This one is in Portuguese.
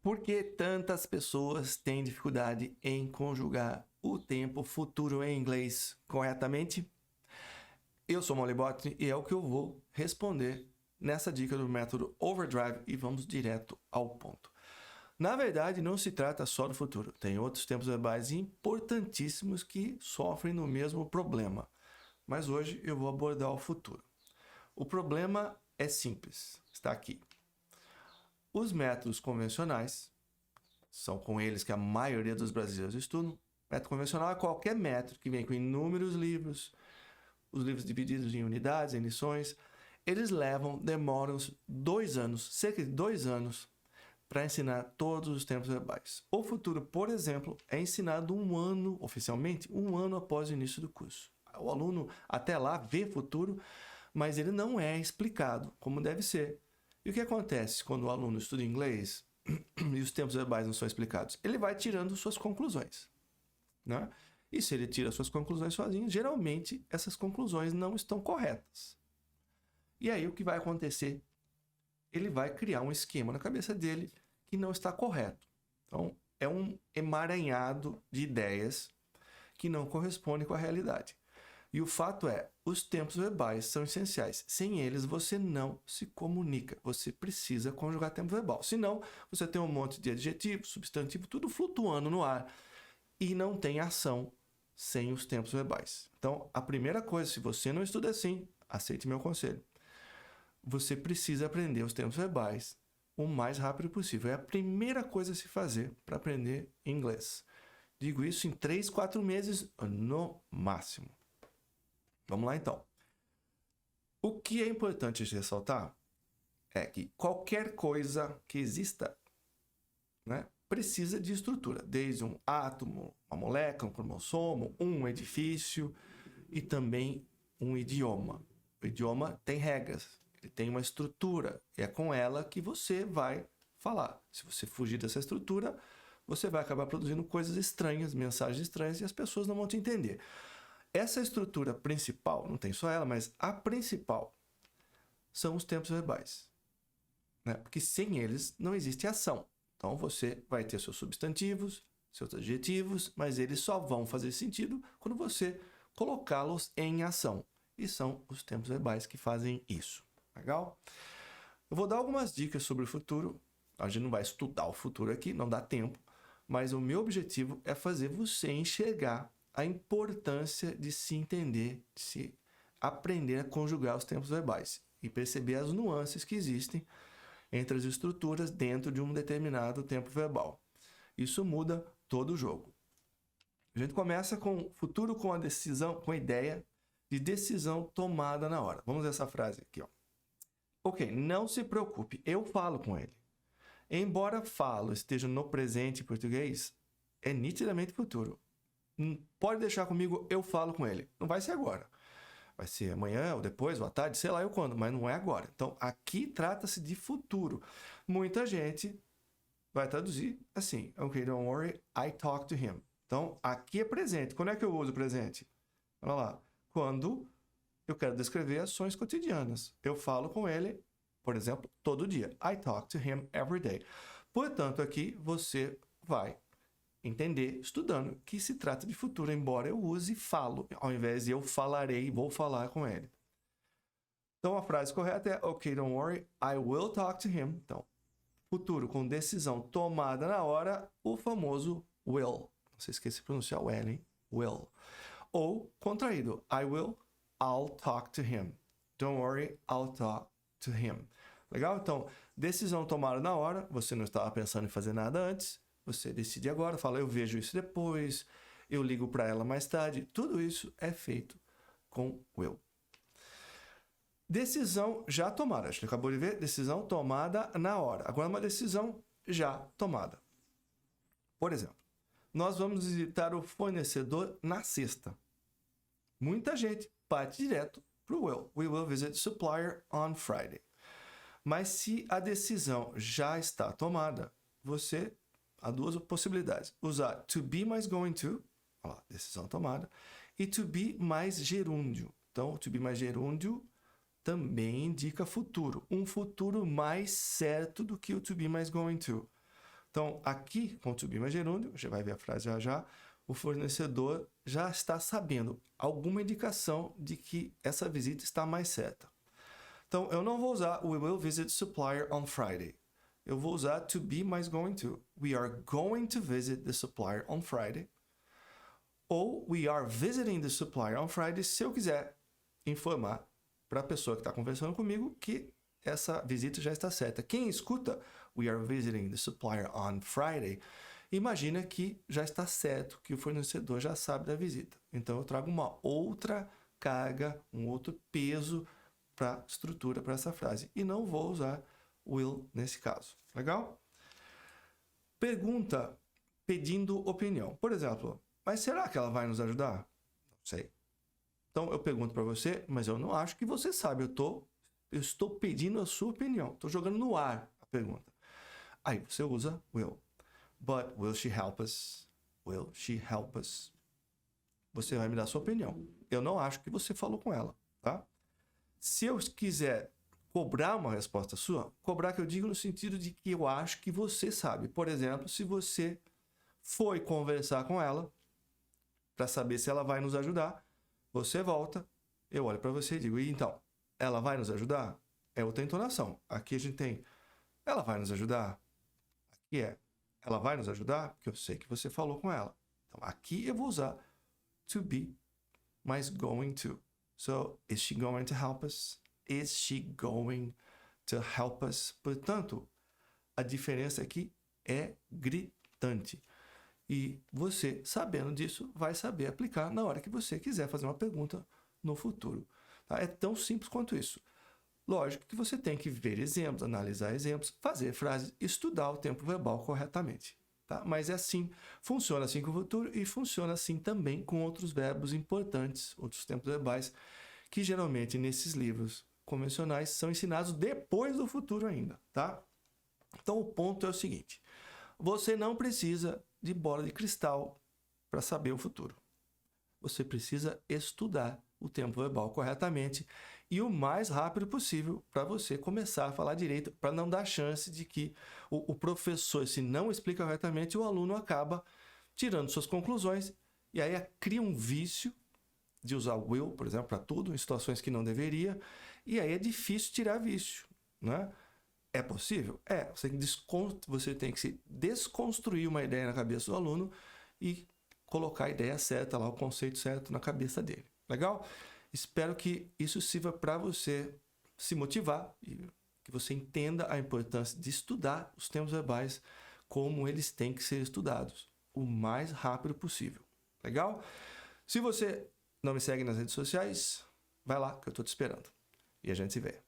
Por que tantas pessoas têm dificuldade em conjugar o tempo futuro em inglês corretamente? Eu sou o Molibot e é o que eu vou responder nessa dica do método Overdrive e vamos direto ao ponto. Na verdade, não se trata só do futuro. Tem outros tempos verbais importantíssimos que sofrem do mesmo problema. Mas hoje eu vou abordar o futuro. O problema é simples, está aqui. Os métodos convencionais, são com eles que a maioria dos brasileiros estudam. Método convencional é qualquer método que vem com inúmeros livros, os livros divididos em unidades, em lições. Eles demoram 2 anos, cerca de 2 anos, para ensinar todos os tempos verbais. O futuro, por exemplo, é ensinado oficialmente, um ano após o início do curso. O aluno até lá vê futuro, mas ele não é explicado como deve ser. E o que acontece quando o aluno estuda inglês e os tempos verbais não são explicados? Ele vai tirando suas conclusões, né? E se ele tira suas conclusões sozinho, geralmente essas conclusões não estão corretas. E aí o que vai acontecer? Ele vai criar um esquema na cabeça dele que não está correto. Então, é um emaranhado de ideias que não correspondem com a realidade. E o fato é, os tempos verbais são essenciais. Sem eles, você não se comunica. Você precisa conjugar tempo verbal. Senão, você tem um monte de adjetivo, substantivo, tudo flutuando no ar. E não tem ação sem os tempos verbais. Então, a primeira coisa, se você não estuda assim, aceite meu conselho. Você precisa aprender os tempos verbais o mais rápido possível. É a primeira coisa a se fazer para aprender inglês. Digo isso em 3, 4 meses no máximo. Vamos lá, então. O que é importante ressaltar é que qualquer coisa que exista, né, precisa de estrutura. Desde um átomo, uma molécula, um cromossomo, um edifício e também um idioma. O idioma tem regras, ele tem uma estrutura. E é com ela que você vai falar. Se você fugir dessa estrutura, você vai acabar produzindo coisas estranhas, mensagens estranhas e as pessoas não vão te entender. Essa estrutura principal, não tem só ela, mas a principal, são os tempos verbais, né? Porque sem eles não existe ação. Então você vai ter seus substantivos, seus adjetivos, mas eles só vão fazer sentido quando você colocá-los em ação. E são os tempos verbais que fazem isso. Legal? Eu vou dar algumas dicas sobre o futuro. A gente não vai estudar o futuro aqui, não dá tempo. Mas o meu objetivo é fazer você enxergar a importância de se entender, de se aprender a conjugar os tempos verbais e perceber as nuances que existem entre as estruturas dentro de um determinado tempo verbal. Isso muda todo o jogo. A gente começa com futuro com a decisão, com a ideia de decisão tomada na hora. Vamos ver essa frase aqui, ó. Ok, não se preocupe, eu falo com ele. Embora falo esteja no presente em português, é nitidamente futuro. Pode deixar comigo, eu falo com ele. Não vai ser agora. Vai ser amanhã, ou depois, ou à tarde, sei lá eu quando, mas não é agora. Então, aqui trata-se de futuro. Muita gente vai traduzir assim. Ok, don't worry, I talk to him. Então, aqui é presente. Quando é que eu uso presente? Olha lá. Quando eu quero descrever ações cotidianas. Eu falo com ele, por exemplo, todo dia. I talk to him every day. Portanto, aqui você vai entender, estudando, que se trata de futuro, embora eu use falo, ao invés de eu falarei, vou falar com ele. Então, a frase correta é ok, don't worry, I will talk to him. Então, futuro com decisão tomada na hora, o famoso will. Não se esqueça de pronunciar o L, hein? Will. Ou, contraído, I'll talk to him. Don't worry, I'll talk to him. Legal? Então, decisão tomada na hora, você não estava pensando em fazer nada antes, você decide agora, fala, eu vejo isso depois, eu ligo para ela mais tarde. Tudo isso é feito com will. Decisão já tomada. A gente acabou de ver, decisão tomada na hora. Agora, uma decisão já tomada. Por exemplo, nós vamos visitar o fornecedor na sexta. Muita gente parte direto para o will. We will visit the supplier on Friday. Mas se a decisão já está tomada, você... Há duas possibilidades. Usar to be mais going to, ó, decisão tomada, e to be mais gerúndio. Então, to be mais gerúndio também indica futuro. Um futuro mais certo do que o to be mais going to. Então, aqui, com to be mais gerúndio, você vai ver a frase já já, o fornecedor já está sabendo alguma indicação de que essa visita está mais certa. Então, eu não vou usar we will visit supplier on Friday. Eu vou usar to be mais going to. We are going to visit the supplier on Friday. Ou we are visiting the supplier on Friday, se eu quiser informar para a pessoa que está conversando comigo que essa visita já está certa. Quem escuta we are visiting the supplier on Friday, imagina que já está certo, que o fornecedor já sabe da visita. Então, eu trago uma outra carga, um outro peso para a estrutura para essa frase. E não vou usar will nesse caso. Legal? Pergunta pedindo opinião. Por exemplo, mas será que ela vai nos ajudar? Não sei. Então, eu pergunto para você, mas eu não acho que você sabe. Eu estou pedindo a sua opinião. Estou jogando no ar a pergunta. Aí você usa will. But will she help us? Will she help us? Você vai me dar a sua opinião. Eu não acho que você falou com ela, tá? Se eu quiser cobrar uma resposta sua, cobrar que eu digo no sentido de que eu acho que você sabe. Por exemplo, se você foi conversar com ela para saber se ela vai nos ajudar, você volta, eu olho para você e digo, e então, ela vai nos ajudar? É outra entonação. Aqui a gente tem, ela vai nos ajudar? Aqui é, ela vai nos ajudar? Porque eu sei que você falou com ela. Então, aqui eu vou usar to be mais going to. So, is she going to help us? Is she going to help us? Portanto, a diferença aqui é gritante. E você, sabendo disso, vai saber aplicar na hora que você quiser fazer uma pergunta no futuro. Tá? É tão simples quanto isso. Lógico que você tem que ver exemplos, analisar exemplos, fazer frases, estudar o tempo verbal corretamente. Tá? Mas é assim, funciona assim com o futuro e funciona assim também com outros verbos importantes, outros tempos verbais, que geralmente nesses livros convencionais são ensinados depois do futuro ainda. Tá? Então o ponto é o seguinte, você não precisa de bola de cristal para saber o futuro. Você precisa estudar o tempo verbal corretamente e o mais rápido possível para você começar a falar direito, para não dar chance de que o professor, se não explica corretamente, o aluno acaba tirando suas conclusões e aí cria um vício de usar will, por exemplo, para tudo, em situações que não deveria, e aí é difícil tirar vício, né? É possível? É. Você tem que desconstruir uma ideia na cabeça do aluno e colocar a ideia certa lá, o conceito certo na cabeça dele. Legal? Espero que isso sirva para você se motivar e que você entenda a importância de estudar os tempos verbais como eles têm que ser estudados o mais rápido possível. Legal? Se você não me segue nas redes sociais, vai lá que eu estou te esperando. E a gente se vê.